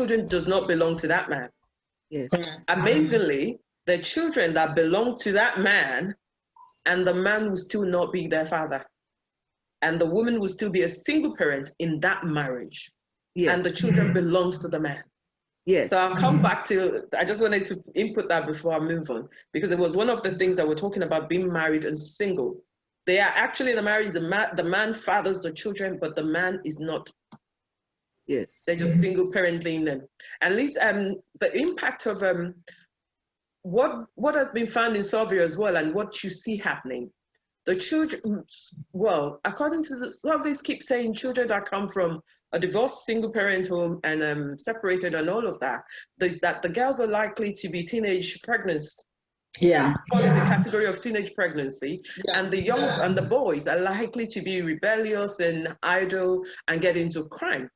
children does not belong to that man. Yes. Amazingly, the children that belong to that man, and the man will still not be their father. And the woman will still be a single parent in that marriage. Yes. And the children belongs to the man. Yes. So I'll come back to, I just wanted to input that before I move on, because it was one of the things that we're talking about, being married and single. They are actually in a marriage, the man fathers the children, but the man is not. Yes. They're just single parenting them. At least the impact of what has been found in survey as well, and what you see happening. The children, well, according to the surveys, keep saying children that come from a divorced single parent home and separated and all of that, that the girls are likely to be teenage pregnancy. Yeah. Fall in the category of teenage pregnancy, and the young and the boys are likely to be rebellious and idle and get into crime.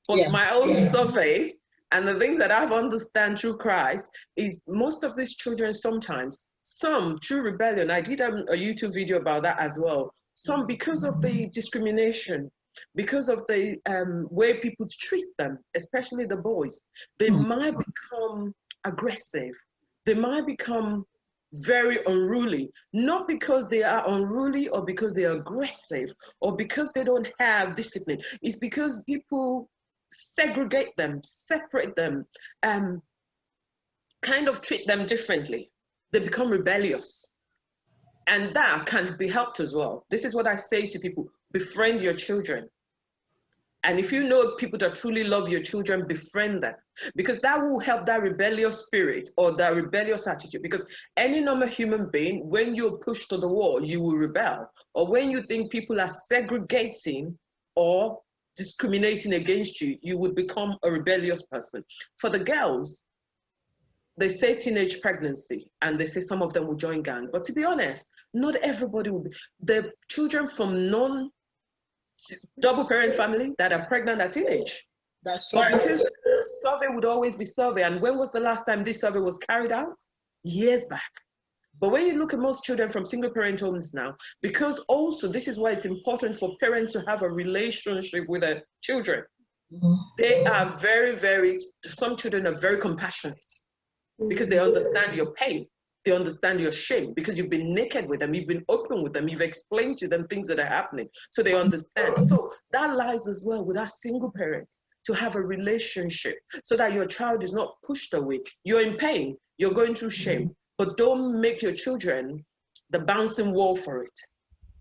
But my own survey and the things that I've understand through Christ is most of these children sometimes, some through rebellion. I did a YouTube video about that as well. Some because of the discrimination, because of the way people treat them, especially the boys, they might become aggressive. They might become very unruly, not because they are unruly or because they are aggressive or because they don't have discipline. It's because people segregate them, separate them, kind of treat them differently. They become rebellious. And that can be helped as well. This is what I say to people: befriend your children. And if you know people that truly love your children, befriend them, because that will help that rebellious spirit or that rebellious attitude. Because any normal human being, when you're pushed to the wall, you will rebel. Or when you think people are segregating or discriminating against you, you would become a rebellious person. For the girls, they say teenage pregnancy, and they say some of them will join gang. But to be honest, not everybody will be. The children from double parent family that are pregnant at teenage. That's right. Because survey would always be survey. And when was the last time this survey was carried out? Years back. But when you look at most children from single parent homes now, because also this is why it's important for parents to have a relationship with their children. They are some children are very compassionate because they understand your pain. They understand your shame because you've been naked with them, you've been open with them, you've explained to them things that are happening, so they understand. So that lies as well with our single parents, to have a relationship so that your child is not pushed away. You're in pain, you're going through shame, but don't make your children the bouncing wall for it.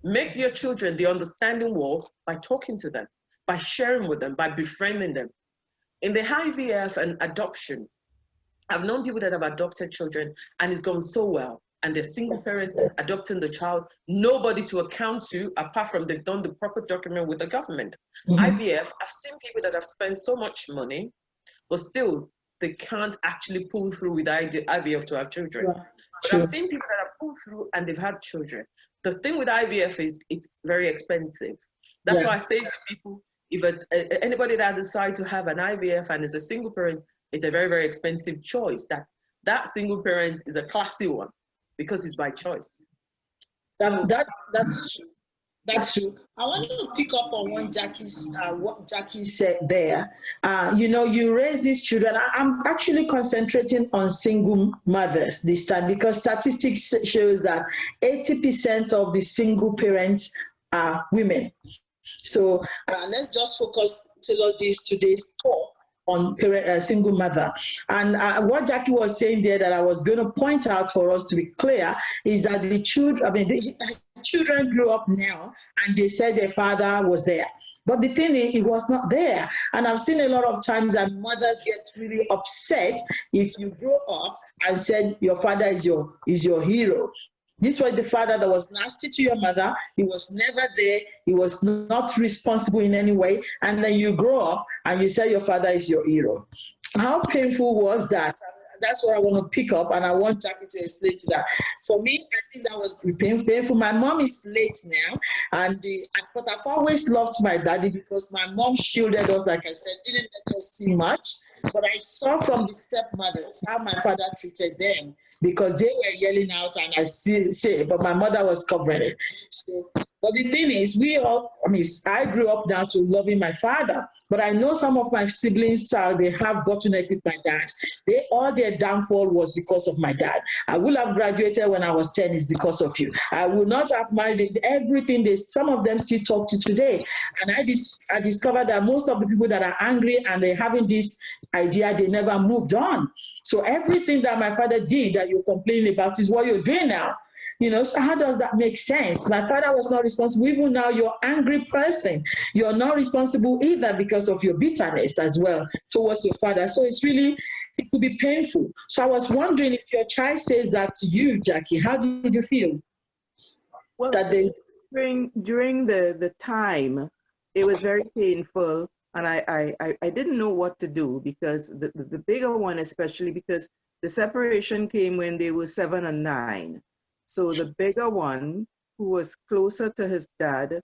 Make your children the understanding wall by talking to them, by sharing with them, by befriending them. In the IVF and adoption, I've known people that have adopted children and it's gone so well. And they're single parents adopting the child, nobody to account to apart from they've done the proper document with the government. IVF, I've seen people that have spent so much money, but still they can't actually pull through with IVF to have children. But I've seen people that have pulled through and they've had children. The thing with IVF is it's very expensive. That's why I say to people, if anybody that decides to have an IVF and is a single parent, it's a very, very expensive choice. That single parent is a classy one because it's by choice. That's true. That's true. I want to pick up on what Jackie said there. You raise these children. I'm actually concentrating on single mothers this time because statistics shows that 80% of the single parents are women. So let's just focus tailor today's talk on single mother. And what Jackie was saying there that I was going to point out for us to be clear is that the children grew up now and they said their father was there. But the thing is, it was not there. And I've seen a lot of times that mothers get really upset if you grow up and said your father is your hero. This was the father that was nasty to your mother. He was never there. He was not responsible in any way. And then you grow up and you say your father is your hero. How painful was that? That's what I want to pick up, and I want Jackie to explain to that. For me, I think that was painful. My mom is late now, but I've always loved my daddy because my mom shielded us, like I said, didn't let us see much. But I saw from the stepmothers how my father treated them because they were yelling out, and I say, but my mother was covering it. So, but the thing is, I grew up now to loving my father. But I know some of my siblings, they have bottleneck with my dad. All their downfall was because of my dad. I will have graduated when I was 10 is because of you. I would not have married. Everything some of them still talk to today. And I discovered that most of the people that are angry and they're having this idea, they never moved on. So everything that my father did that you're complaining about is what you're doing now. So how does that make sense? My father was not responsible. Even now, you're an angry person. You're not responsible either because of your bitterness as well towards your father. So it could be painful. So I was wondering, if your child says that to you, Jackie, how did you feel? Well, during the time, it was very painful, and I didn't know what to do, because the bigger one, especially because the separation came when they were 7 and 9. So the bigger one, who was closer to his dad,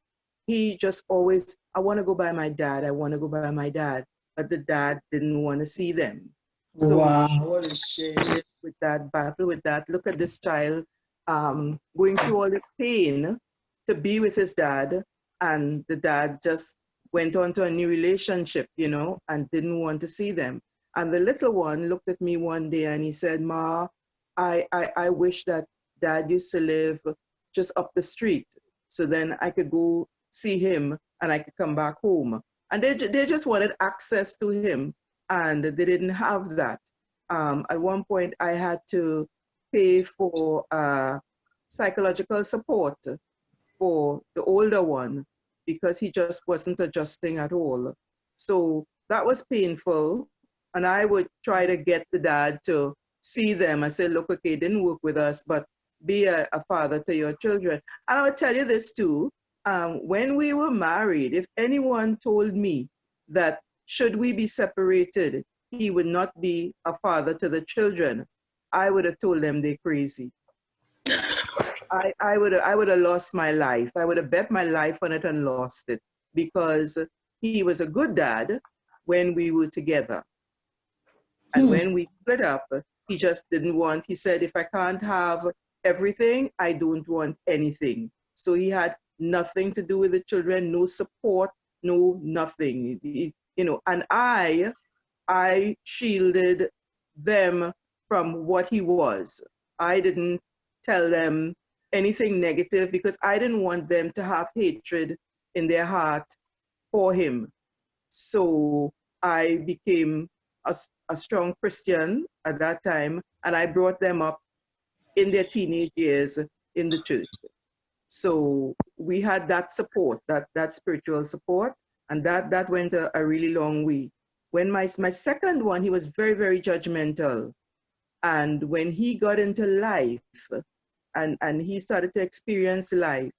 he just always, I want to go by my dad, I want to go by my dad. But the dad didn't want to see them. So wow, what a shame. With that battle, with that, look at this child going through all the pain to be with his dad, and the dad just went on to a new relationship, and didn't want to see them. And the little one looked at me one day and he said, "Ma, I wish that Dad used to live just up the street, so then I could go see him and I could come back home." And they just wanted access to him, and they didn't have that. At one point, I had to pay for psychological support for the older one, because he just wasn't adjusting at all. So that was painful. And I would try to get the dad to see them. I said, "Look, okay, it didn't work with us, but be a father to your children." And I would tell you this too, when we were married, if anyone told me that should we be separated, he would not be a father to the children, I would have told them they're crazy. I would have lost my life. I would have bet my life on it and lost it, because he was a good dad when we were together. And when we split up, he just didn't want, he said, "If I can't have everything, I don't want anything." So he had nothing to do with the children, no support, no nothing. And I shielded them from what he was. I didn't tell them anything negative, because I didn't want them to have hatred in their heart for him. So I became a strong Christian at that time, and I brought them up in their teenage years in the church. So we had that support, that spiritual support, and that went a really long way. When my second one, he was very, very judgmental. And when he got into life and he started to experience life,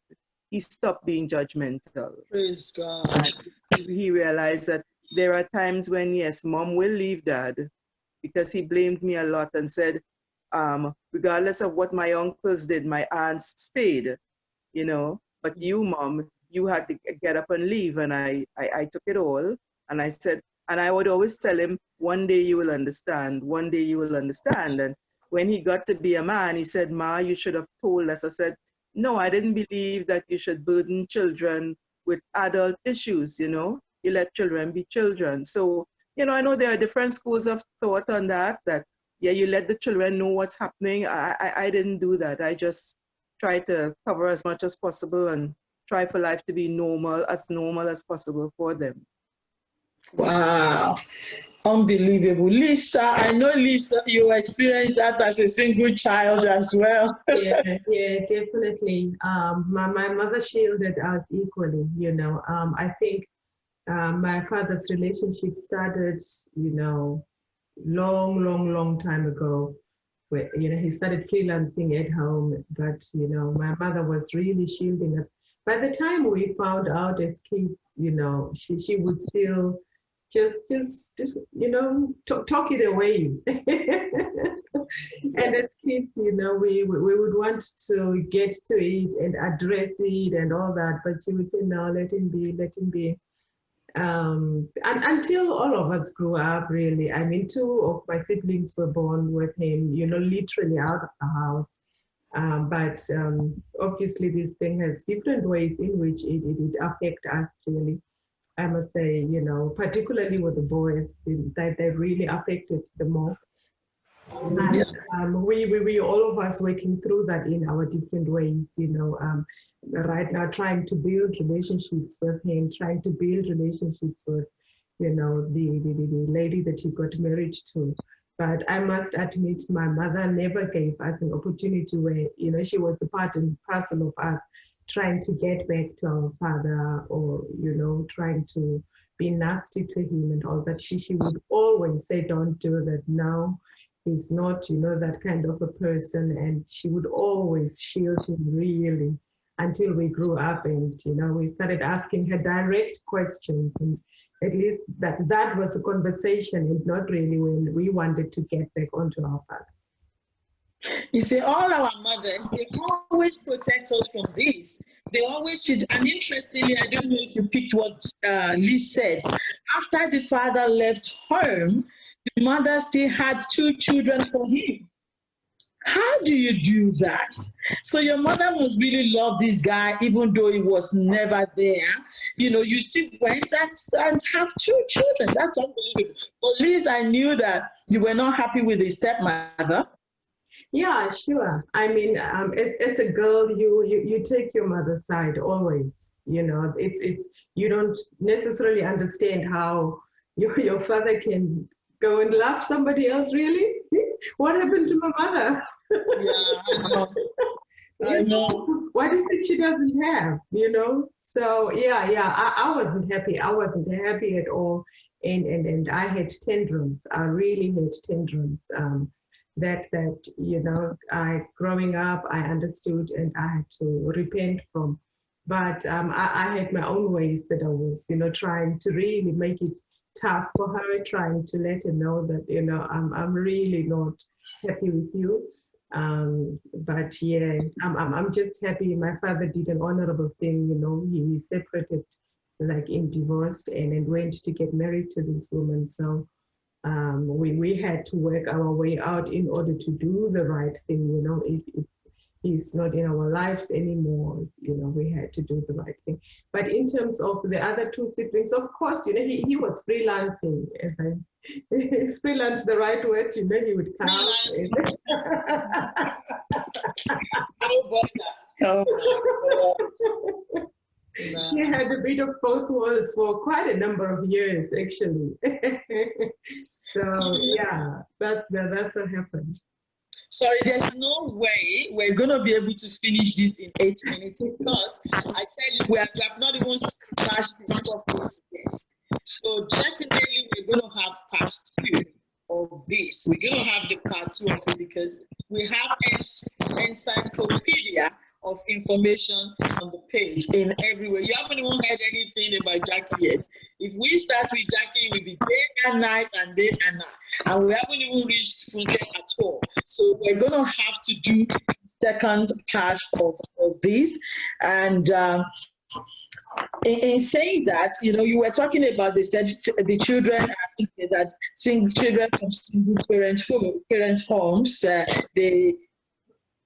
he stopped being judgmental. Praise God. He realized that there are times when, yes, Mom will leave Dad, because he blamed me a lot and said, regardless of what my uncles did, my aunts stayed, but you, Mom, you had to get up and leave. And I took it all. And I said, and I would always tell him, "One day you will understand, one day you will understand." And when he got to be a man, he said, "Ma, you should have told us." I said, "No, I didn't believe that you should burden children with adult issues, You let children be children." So, I know there are different schools of thought on that, yeah, you let the children know what's happening. I didn't do that. I just tried to cover as much as possible and try for life to be normal as possible for them. Wow. Unbelievable. Lisa, I know, Lisa, you experienced that as a single child as well. Yeah, definitely. My mother shielded us equally, I think my father's relationship started, long time ago, where, he started freelancing at home, but, my mother was really shielding us. By the time we found out as kids, she would still just talk it away. And as kids, we would want to get to it and address it and all that, but she would say, "No, let him be. And until all of us grew up, really. I mean, 2 of my siblings were born with him, literally out of the house. But obviously this thing has different ways in which it affects us, really. I must say, you know, particularly with the boys, that they really affected the more. And we all of us working through that in our different ways, you know, right now trying to build relationships with him, trying to build relationships with, you know, the lady that he got married to. But I must admit, my mother never gave us an opportunity where, you know, she was a part and parcel of us trying to get back to our father, or, you know, trying to be nasty to him and all that. She would always say, don't do that now. He's not, you know, that kind of a person. And she would always shield him really until we grew up and, you know, we started asking her direct questions. And at least that was a conversation, and not really when we wanted to get back onto our father. You see, all our mothers, they always protect us from this. They always should. And interestingly, I don't know if you picked what Liz said. After the father left home, the mother still had 2 children for him. How do you do that? So your mother must really love this guy, even though he was never there. You know, you still went and have 2 children. That's unbelievable. But Liz, I knew that you were not happy with the stepmother. Yeah, sure. I mean, as a girl, you take your mother's side always. You know, it's you don't necessarily understand how your father can go and love somebody else. Really, what happened to my mother? Yeah, I know. What is it she doesn't have? You know. So yeah, I wasn't happy. I wasn't happy at all, and I had tantrums. I really had tantrums. That you know, growing up, I understood and I had to repent from. But I had my own ways that I was, you know, trying to really make it tough for her, trying to let her know that, you know, I'm really not happy with you. But yeah, I'm just happy my father did an honorable thing. You know, he separated, like in divorce, and went to get married to this woman. So we had to work our way out in order to do the right thing. You know, if he's not in our lives anymore, you know, we had to do the right thing. But in terms of the other 2 siblings, of course, you know, he was freelancing. Is freelance the right word? You know, he would come. Oh my God. He had a bit of both worlds for quite a number of years, actually. So yeah, that's what happened. Sorry, there's no way we're going to be able to finish this in 8 minutes, because I tell you, we have not even scratched the surface yet. So definitely we're going to have part 2 of this. We're going to have the part 2 of it, because we have an encyclopedia of information on the page in everywhere. You haven't even heard anything about Jackie yet. If we start with Jackie, it will be day and night and day and night. And we haven't even reached Funke at all. So we're going to have to do second part of this. And in saying that, you know, you were talking about the children, that children from single parent homes, they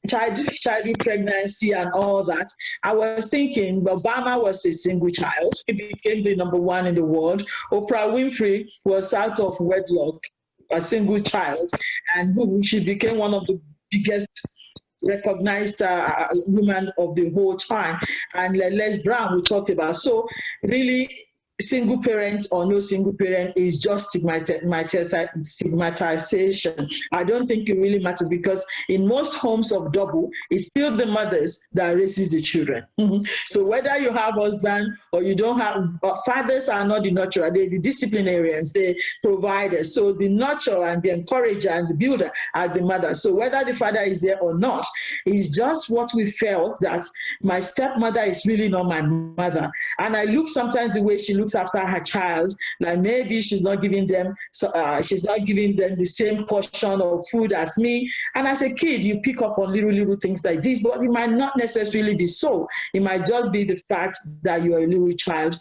childhood pregnancy and all that. I was thinking, Obama was a single child. He became the #1 in the world. Oprah Winfrey was out of wedlock, a single child, and she became one of the biggest recognized women of the whole time. And Les Brown, we talked about. So really, single parent or no single parent is just stigmatization. I don't think it really matters, because in most homes of double, it's still the mothers that raises the children. So whether you have husband or you don't have, fathers are not the nurturer, they're the disciplinarians, the providers. So the nurturer and the encourager and the builder are the mother. So whether the father is there or not, it's just what we felt, that my stepmother is really not my mother. And I look sometimes the way she looks after her child, like maybe she's not giving them the same portion of food as me. And as a kid, you pick up on little things like this, but it might not necessarily be so. It might just be the fact that you're a little child.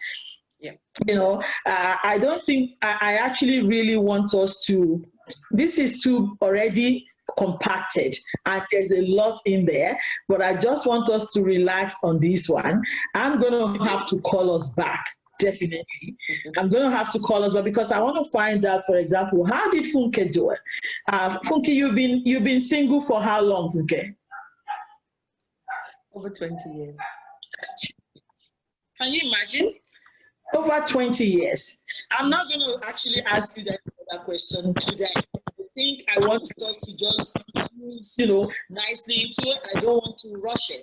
Yeah. You know, I don't think I actually really want us to. This is too already compacted and there's a lot in there, but I just want us to relax on this one. I'm going to have to call us back definitely. I'm going to have to call us, but because I want to find out, for example, how did Funke do it? Funke, you've been single for how long, Funke? Over 20 years. Can you imagine? Over 20 years. I'm not going to actually ask you that question today. I think I want us to just use, nicely into it. I don't want to rush it.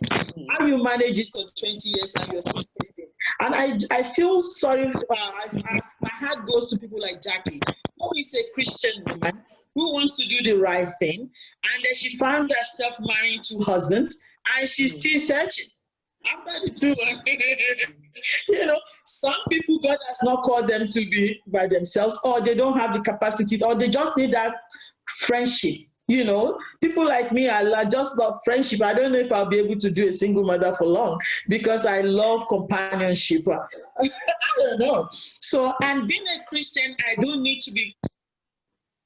How you manage it for 20 years and you're still standing. And I feel sorry. My heart goes to people like Jackie, who is a Christian woman who wants to do the right thing. And then she found herself marrying 2 husbands and she's still searching. After the 2, some people, God has not called them to be by themselves, or they don't have the capacity, or they just need that friendship. People like me, I just love friendship. I don't know if I'll be able to do a single mother for long because I love companionship. I don't know. So, and being a Christian, I don't need to be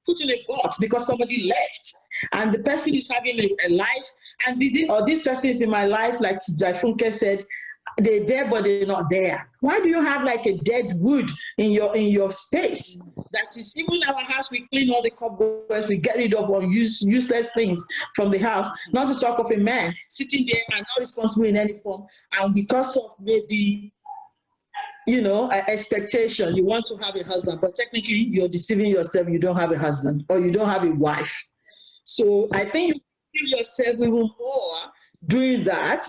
put in a box because somebody left. And the person is having a life, and this person is in my life, like Funke said, they're there but they're not there. Why do you have like a dead wood in your space? That is, even our house, we clean all the cupboards, we get rid of all useless things from the house. Not to talk of a man sitting there and not responsible in any form, and because of maybe expectation, you want to have a husband, but technically you're deceiving yourself. You don't have a husband or you don't have a wife. So I think you feel yourself even more doing that,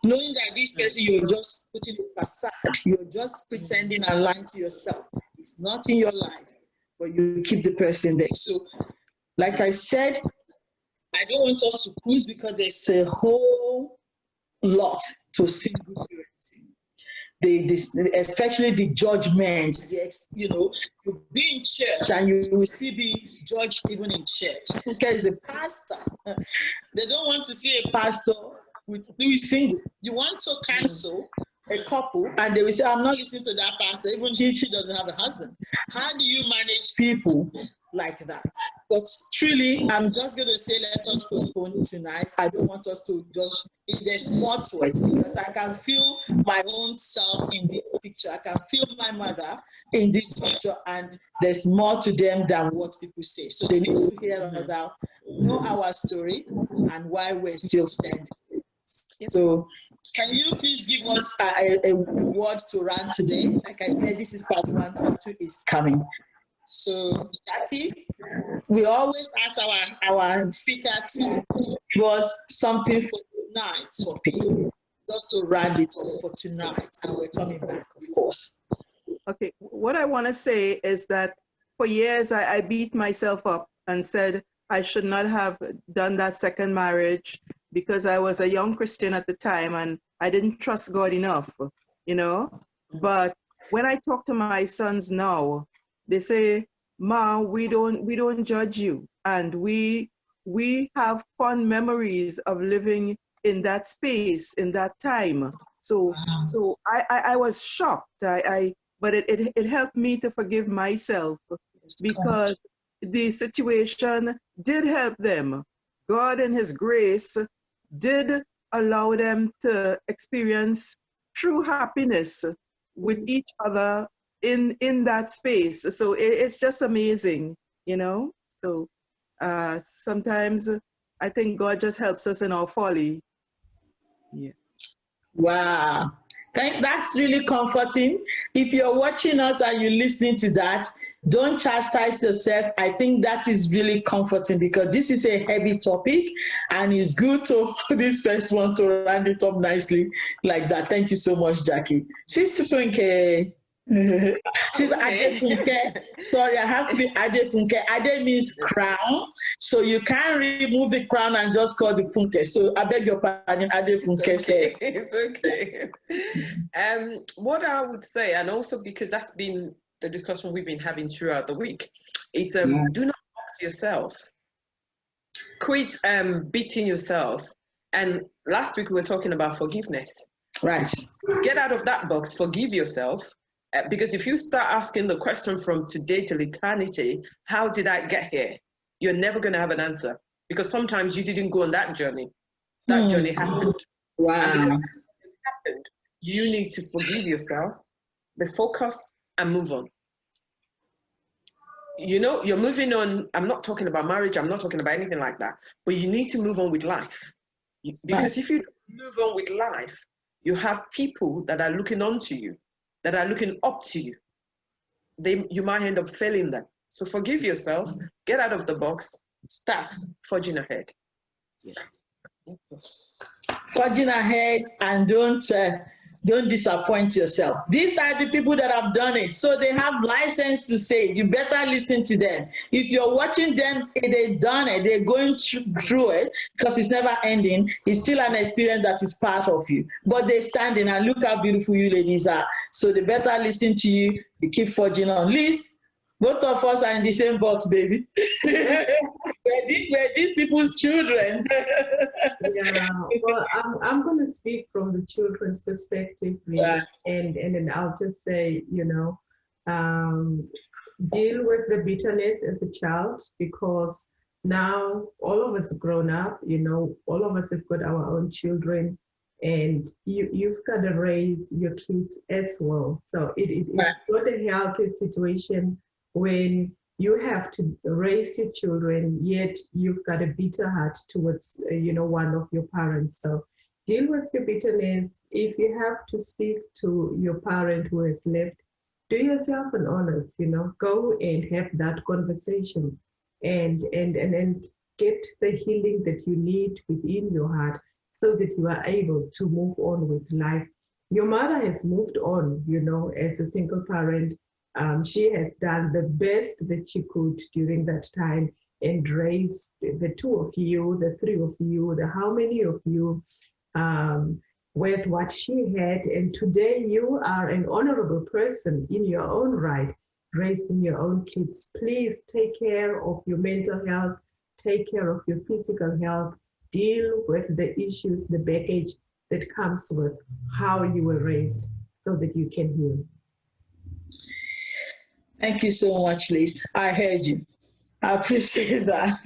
knowing that this person, you're just putting a facade. You're just pretending and lying to yourself. It's not in your life, but you keep the person there. So, like I said, I don't want us to cruise because there's a whole lot to single parenting. Especially the judgment, you'll be in church and you will still be judged even in church. Because a pastor, they don't want to see a pastor who is single. You want to cancel a couple and they will say, I'm not listening to that pastor, even she doesn't have a husband. How do you manage people like that? But truly, I'm just going to say, let us postpone tonight. I don't want us to just, there's more to it, because I can feel my own self in this picture. I can feel my mother in this picture, and there's more to them than what people say. So they need to hear us out, know our story, and why we're still standing. So can you please give us a word to run today? Like I said, this is part 1, part 2 is coming. So, Jackie, we always ask our speaker to give us something for tonight, for people, just to round it off for tonight, and we're coming back, of course. Okay, what I want to say is that for years I beat myself up and said I should not have done that second marriage because I was a young Christian at the time and I didn't trust God enough, But when I talk to my sons now, they say, Ma, we don't judge you, and we have fond memories of living in that space, in that time. So I was shocked. But it helped me to forgive myself because the situation did help them. God in His grace did allow them to experience true happiness with each other in that space. So it's just amazing, So sometimes I think God just helps us in our folly. Yeah. Wow. That's really comforting. If you're watching us and you're listening to that, don't chastise yourself. I think that is really comforting because this is a heavy topic and it's good to this first one to round it up nicely like that. Thank you so much, Jackie. Sister Funke. Sister Adefunke. Sorry, I have to be Adefunke. Ade means crown. So you can't remove the crown and just call the Funke. So I beg your pardon, Adefunke. It's okay. What I would say, and also because that's been the discussion we've been having throughout the week, it's do not box yourself. Quit beating yourself. And last week we were talking about forgiveness. Right. Get out of that box, forgive yourself. Because if you start asking the question from today till eternity, how did I get here? You're never going to have an answer because sometimes you didn't go on that journey. That journey happened. Wow. And because it happened, you need to forgive yourself be focused, and move on. You know, you're moving on. I'm not talking about marriage. I'm not talking about anything like that. But you need to move on with life. Because if you move on with life, you have people that are looking on to you, that are looking up to you. You might end up failing them. So forgive yourself, get out of the box, start forging ahead. Yeah. Forging ahead, and don't disappoint yourself. These are the people that have done it, so they have license to say it. You better listen to them. If you're watching them, they've done it, they're going through it, because it's never ending. It's still an experience that is part of you, but they're standing, and look how beautiful you ladies are. So they better listen to you. You keep forging on. Liz, both of us are in the same box, baby. We're these people's children. Yeah, well, I'm going to speak from the children's perspective, really, Yeah. and then I'll just say, you know, deal with the bitterness as a child, because now all of us have grown up, you know, all of us have got our own children, and you've got to raise your kids as well. So it's not a healthy situation when you have to raise your children, yet you've got a bitter heart towards, you know, one of your parents. So deal with your bitterness. If you have to speak to your parent who has left, do yourself an honor, you know, go and have that conversation and get the healing that you need within your heart so that you are able to move on with life. Your mother has moved on, you know, as a single parent. She has done the best that she could during that time and raised the two of you, the three of you, the how many of you, with what she had. And today you are an honorable person in your own right, raising your own kids. Please take care of your mental health, take care of your physical health, deal with the issues, the baggage that comes with how you were raised so that you can heal. Thank you so much, Liz. I heard you. I appreciate that.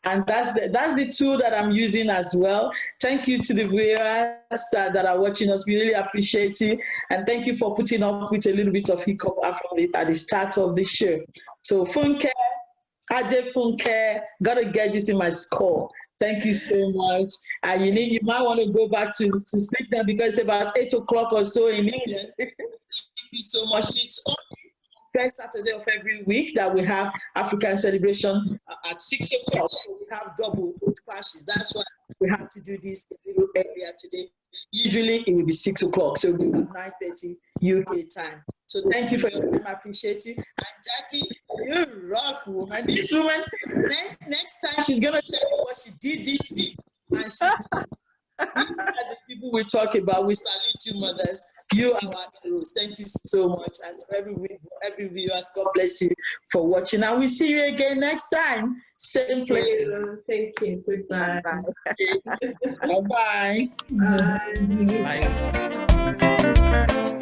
And that's the tool that I'm using as well. Thank you to the viewers that are watching us. We really appreciate you. And thank you for putting up with a little bit of hiccup at the start of the show. So Funke, Ajay Funke, gotta get this in my score. Thank you so much. You might want to go back to sleep now, because it's about 8 o'clock or so in England. Thank you so much. It's only first Saturday of every week that we have African celebration at 6 o'clock. So we have double classes. That's why we have to do this little area today. Usually it will be 6 o'clock, so it will be 9:30 UK time. So thank you for your time. I appreciate you. And Jackie, you rock, woman. This woman, next time she's gonna tell you what she did this week. And these are the people we talk about. We salute you, mothers. You are our heroes. Thank you so much. And to every viewer, God bless you for watching. And we'll see you again next time. Same place. Thank you. Goodbye. Bye-bye. Bye. Bye.